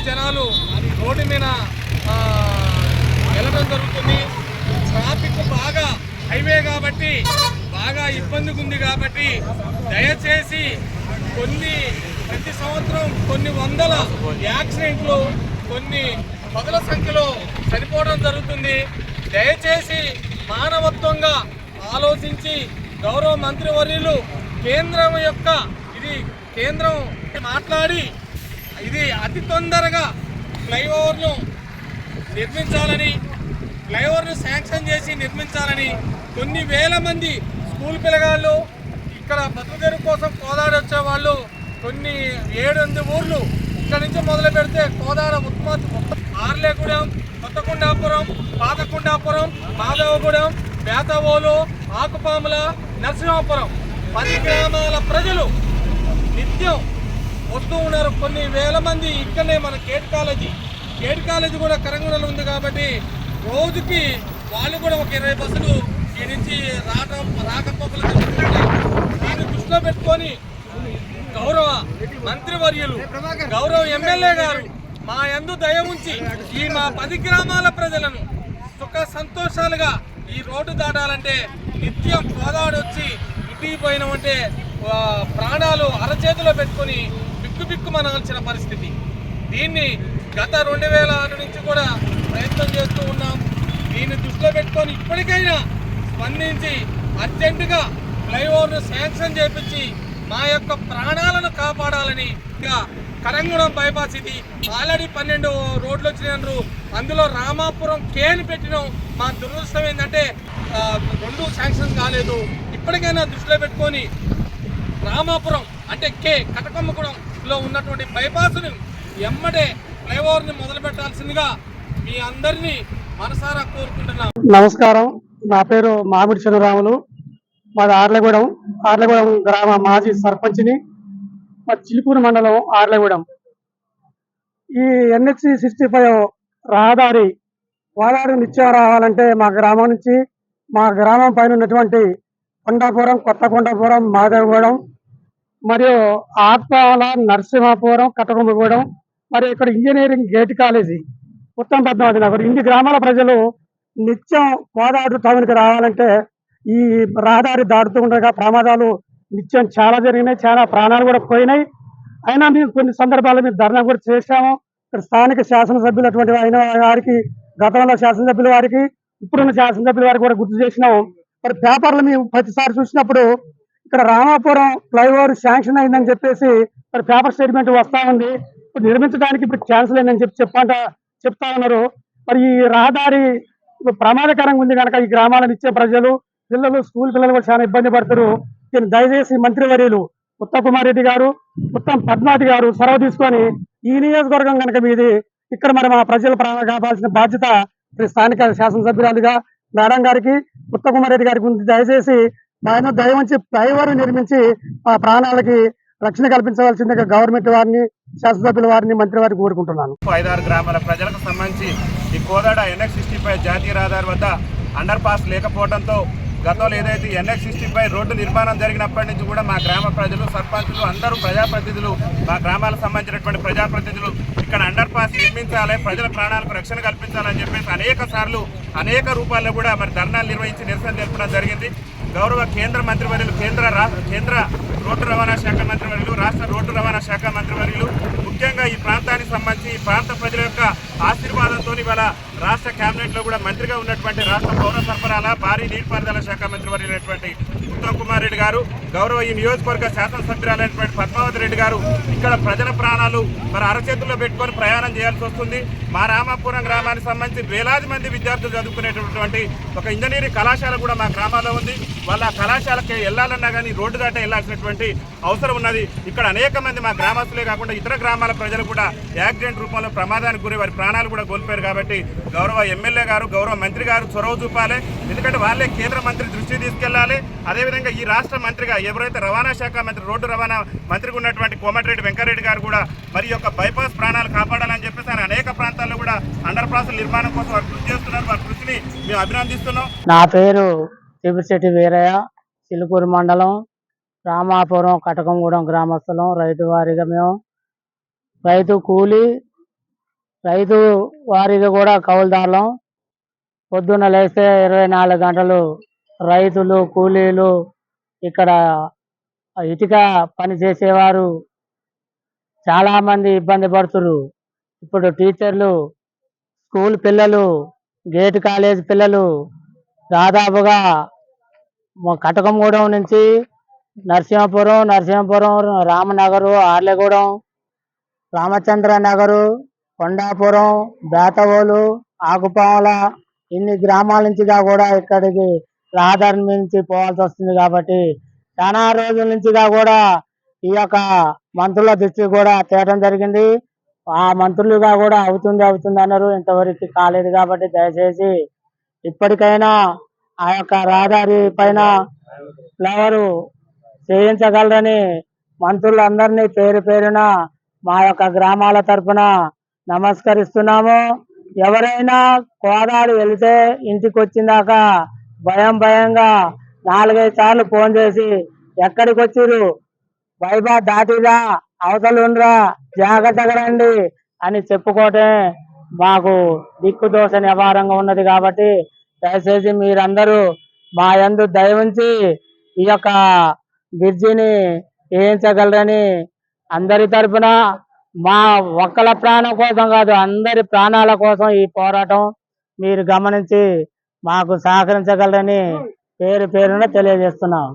జనాలు రోడ్డు మీద వెళ్ళడం జరుగుతుంది. ట్రాఫిక్ బాగా హైవే కాబట్టి బాగా ఇబ్బందిగా ఉంది కాబట్టి దయచేసి ప్రతి సంవత్సరం కొన్ని వందల యాక్సిడెంట్లు కొన్ని పదుల సంఖ్యలో చనిపోవడం జరుగుతుంది. దయచేసి మానవత్వంగా ఆలోచించి గౌరవ మంత్రివర్యులు కేంద్రం మాట్లాడి ఇది అతి తొందరగా ఫ్లైఓవర్ను శాంక్షన్ చేసి నిర్మించాలని కొన్ని వేల మంది స్కూల్ పిల్లగాళ్ళు ఇక్కడ బతుకుదెరు కోసం కోదాడ వచ్చేవాళ్ళు కొన్ని 7-8 ఊర్లు ఇక్కడ నుంచి మొదలు పెడితే కోదాడ ఆర్లేగూడెం, కొత్తకొండాపురం, పాతకొండాపురం, మాధవగూడెం, బేతవోలు, ఆకుపాముల, నరసింహాపురం 10 గ్రామాల ప్రజలు నిత్యం వస్తూ ఉన్నారు. కొన్ని వేల మంది ఇక్కడనే మన గేట్ కాలేజీ కూడా కరంగూడలో ఉంది కాబట్టి రోజుకి వాళ్ళు కూడా ఒక 20 బస్సులు ఈ నుంచి రాకపోకలు జరుగుతున్నాయి. దీన్ని దృష్టిలో పెట్టుకొని గౌరవ మంత్రివర్యులు, గౌరవ ఎమ్మెల్యే గారు మా యందు దయ ఉంచి ఈ మా 10 గ్రామాల ప్రజలను సుఖ సంతోషాలుగా ఈ రోడ్డు దాటాలంటే నిత్యం కోదాడొచ్చి ఇంటికి పోయినామంటే ప్రాణాలు అరచేతిలో పెట్టుకొని బిక్కుమనాల్సిన పరిస్థితి. దీన్ని గత 2006 నుంచి కూడా ప్రయత్నం చేస్తూ ఉన్నాం. దీన్ని దృష్టిలో పెట్టుకొని ఇప్పటికైనా స్పందించి అర్జెంటుగా ఫ్లైఓవర్ను శాంక్షన్ చేపించి మా యొక్క ప్రాణాలను కాపాడాలని కరంగూడెం బైపాస్ ఇది ఆల్రెడీ 12 రోడ్లు వచ్చినారు. అందులో రామాపురం కేని పెట్టినాం. మా దురదృష్టం ఏంటంటే 2 శాంక్షన్ కాలేదు. ఇప్పటికైనా దృష్టిలో పెట్టుకొని రామాపురం అంటే కటకొమ్మగూడెంలో ఉన్నటువంటి బైపాస్ను ఎమ్మటే ఫ్లైఓవర్ని మొదలు పెట్టాల్సిందిగా మీ అందరినీ మనసారా కోరుకుంటున్నాం. నమస్కారం, నా పేరు మామిడి చంద్రరాములు. మాది ఆర్లగూడెం గ్రామ మాజీ సర్పంచ్ని. మా చిలుకూరు మండలం ఆర్లగూడెం. ఈ NH 65 రహదారి గోదావరి నిత్యం రావాలంటే మా గ్రామం పైన ఉన్నటువంటి కొండాపురం, కొత్తకొండాపురం, మాధవగూడెం మరియు ఆత్మాల, నరసింహాపురం, కటకొమ్మగూడెం మరియు ఇక్కడ ఇంజనీరింగ్ గేట్ కాలేజీ ఉత్తమ పద్మావతి నగర్ ఇన్ని గ్రామాల ప్రజలు నిత్యం కోదాడు టౌన్కి రావాలంటే ఈ రహదారి దాటుతూ ఉండగా ప్రమాదాలు నిత్యం చాలా జరిగినాయి. చాలా ప్రాణాలు కూడా పోయినాయి. అయినా మేము కొన్ని సందర్భాల్లో మేము ధర్నా కూడా చేశాము. ఇక్కడ స్థానిక శాసనసభ్యులు అటువంటి అయిన వారికి, గతంలో శాసనసభ్యుల వారికి, ఇప్పుడున్న శాసనసభ్యుల వారికి కూడా గుర్తు చేసినాము. మరి పేపర్లు మేము ప్రతిసారి చూసినప్పుడు ఇక్కడ రామాపురం ఫ్లైఓవర్ శాంక్షన్ అయిందని చెప్పేసి మరి పేపర్ స్టేట్మెంట్ వస్తా ఉంది. ఇప్పుడు నిర్మించడానికి ఇప్పుడు క్యాన్సిల్ అయిందని చెప్తా ఉన్నారు. మరి ఈ రహదారి ప్రమాదకరంగా ఉంది కనుక ఈ గ్రామాలను ఇచ్చే ప్రజలు, స్కూల్ పిల్లలు కూడా చాలా ఇబ్బంది పడుతున్నారు. దీన్ని దయచేసి మంత్రివర్యులు ఉత్తమ్ కుమార్ రెడ్డి గారు, ఉత్తమ్ పద్మావతి గారు చొరవ తీసుకొని ఈ నియోజకవర్గం కనుక మీది ఇక్కడ మరి మా ప్రజల ప్రాణాలు కాపాల్సిన బాధ్యత స్థానిక శాసనసభ్యురాలుగా మేడం గారికి, ఉత్తమ్ కుమార్ రెడ్డి గారికి ఉంది. దయచేసి ఆయన దయ ఉంచి ఫ్లైఓవర్ నిర్మించి మా ప్రాణాలకి రక్షణ కల్పించవలసిందిగా గవర్నమెంట్ వారిని, శాసనసభ్యుల వారిని, మంత్రి వారిని కోరుకుంటున్నాను. 5-6 గ్రామాల ప్రజలకు సంబంధించి ఈ కోదాడ NH 65 జాతీయ రహదారి వద్ద అండర్ పాస్ లేకపోవడంతో గతంలో ఏదైతే NH 65 రోడ్డు నిర్మాణం జరిగినప్పటి నుంచి కూడా మా గ్రామ ప్రజలు, సర్పంచులు, అందరూ ప్రజాప్రతినిధులు, మా గ్రామాలకు సంబంధించినటువంటి ప్రజాప్రతినిధులు ఇక్కడ అండర్ పాస్ నిర్మించాలి, ప్రజల ప్రాణాలకు రక్షణ కల్పించాలని చెప్పేసి అనేక రూపాల్లో కూడా మరి ధర్నాలు నిర్వహించి నిరసన తెలపడం జరిగింది. గౌరవ కేంద్ర మంత్రివర్యులు, కేంద్ర రోడ్డు రవాణా శాఖ మంత్రివర్యులు, రాష్ట్ర రోడ్డు రవాణా శాఖ మంత్రివర్యులు, ముఖ్యంగా ఈ ప్రాంతానికి సంబంధించి ఈ ప్రాంత ప్రజల యొక్క ఆశీర్వాదంతో ఇవాళ రాష్ట్ర కేబినెట్లో కూడా మంత్రిగా ఉన్నటువంటి రాష్ట్ర పౌర సరఫరాల, భారీ నీటిపారుదల శాఖ మంత్రివర్యులైనటువంటి ఉత్తమ్ కుమార్ రెడ్డి గారు, గౌరవ ఈ నియోజకవర్గ శాసనసభ్యురాలైనటువంటి పద్మావతి రెడ్డి గారు ఇక్కడ ప్రజల ప్రాణాలు మరి అరచేతుల్లో పెట్టుకొని ప్రయాణం చేయాల్సి వస్తుంది. మా రామాపురం గ్రామానికి సంబంధించి వేలాది మంది విద్యార్థులు చదువుకునేటటువంటి ఒక ఇంజనీరింగ్ కళాశాల కూడా మా గ్రామాల్లో ఉంది. వాళ్ళ కళాశాలకి వెళ్ళాలన్నా కానీ రోడ్డు దాట వెళ్ళాల్సినటువంటి అవసరం ఉన్నది. ఇక్కడ అనేక మంది మా గ్రామస్తులే కాకుండా ఇతర గ్రామాల ప్రజలు కూడా యాక్సిడెంట్ రూపంలో ప్రమాదానికి గురి వారి ప్రాణాలు కూడా కోల్పోయారు. కాబట్టి గౌరవ ఎమ్మెల్యే గారు, గౌరవ మంత్రి గారు చొరవ చూపాలి. ఎందుకంటే వాళ్ళే కేంద్ర మంత్రి దృష్టికి తీసుకెళ్లాలి. అదేవిధంగా ఈ రాష్ట్ర మంత్రిగా ఎవరైతే రవాణా శాఖ మంత్రి, రోడ్డు రవాణా మంత్రిగా ఉన్నటువంటి కోమటిరెడ్డి వెంకటరెడ్డి గారు కూడా మరి యొక్క బైపాస్ ప్రాణాలు కాపాడాలని చెప్పేసి ఆయన అనేక ప్రాంతాల్లో కూడా అండర్ పాస్ నిర్మాణం కోసం వారు కృషి చేస్తున్నారు. వారి కృషిని మేము అభినందిస్తున్నాం. నా పేరు తిరుపతి వీరయ్య, చిలుకూరు మండలం, రామాపురం, కటకంగూడెం గ్రామస్తులం. రైతు వారిగా మేము రైతు కూలీ రైతు వారిది కూడా కౌలుదారులం. పొద్దున్న లేస్తే 24 గంటలు రైతులు కూలీలు ఇక్కడ ఇటుక పని చేసేవారు చాలా మంది ఇబ్బంది పడుతున్నారు. ఇప్పుడు టీచర్లు, స్కూల్ పిల్లలు, గేట్ కాలేజ్ పిల్లలు దాదాపుగా కటకంగూడెం నుంచి నరసింహపురం, రామనగరు, ఆర్లగూడెం, రామచంద్ర నగరు, కొండాపురం, బేతవోలు, ఆకుపాముల ఇన్ని గ్రామాల నుంచి కూడా ఇక్కడికి రహదారి నుంచి పోవాల్సి వస్తుంది. కాబట్టి చాలా రోజుల నుంచిగా కూడా ఈ యొక్క మంత్రుల దృష్టి కూడా తేవడం జరిగింది. ఆ మంత్రులుగా కూడా అవుతుంది అన్నారు, ఇంతవరకు కాలేదు. కాబట్టి దయచేసి ఇప్పటికైనా ఆ యొక్క రహదారి పైన ఫ్లవరు చేయించగలరని మంత్రులందరినీ పేరు పేరున మా యొక్క గ్రామాల తరఫున నమస్కరిస్తున్నాము. ఎవరైనా కోదాడు వెళితే ఇంటికి వచ్చిందాక భయంగా 4-5 సార్లు ఫోన్ చేసి ఎక్కడికి వచ్చిరు, వైభా దాటిరా, అవతలుండ్రా, జాగ్రత్తగా రండి అని చెప్పుకోవటం మాకు దిక్కుదోష నివారంగా ఉన్నది. కాబట్టి దయచేసి మీరందరూ మా యందు దయ ఉంచి ఈ యొక్క బ్రిడ్జిని వేయించగలరని అందరి తరఫున, మా ఒక్కల ప్రాణం కోసం కాదు అందరి ప్రాణాల కోసం ఈ పోరాటం మీరు గమనించి మాకు సహకరించగలరని పేరున తెలియజేస్తున్నాం.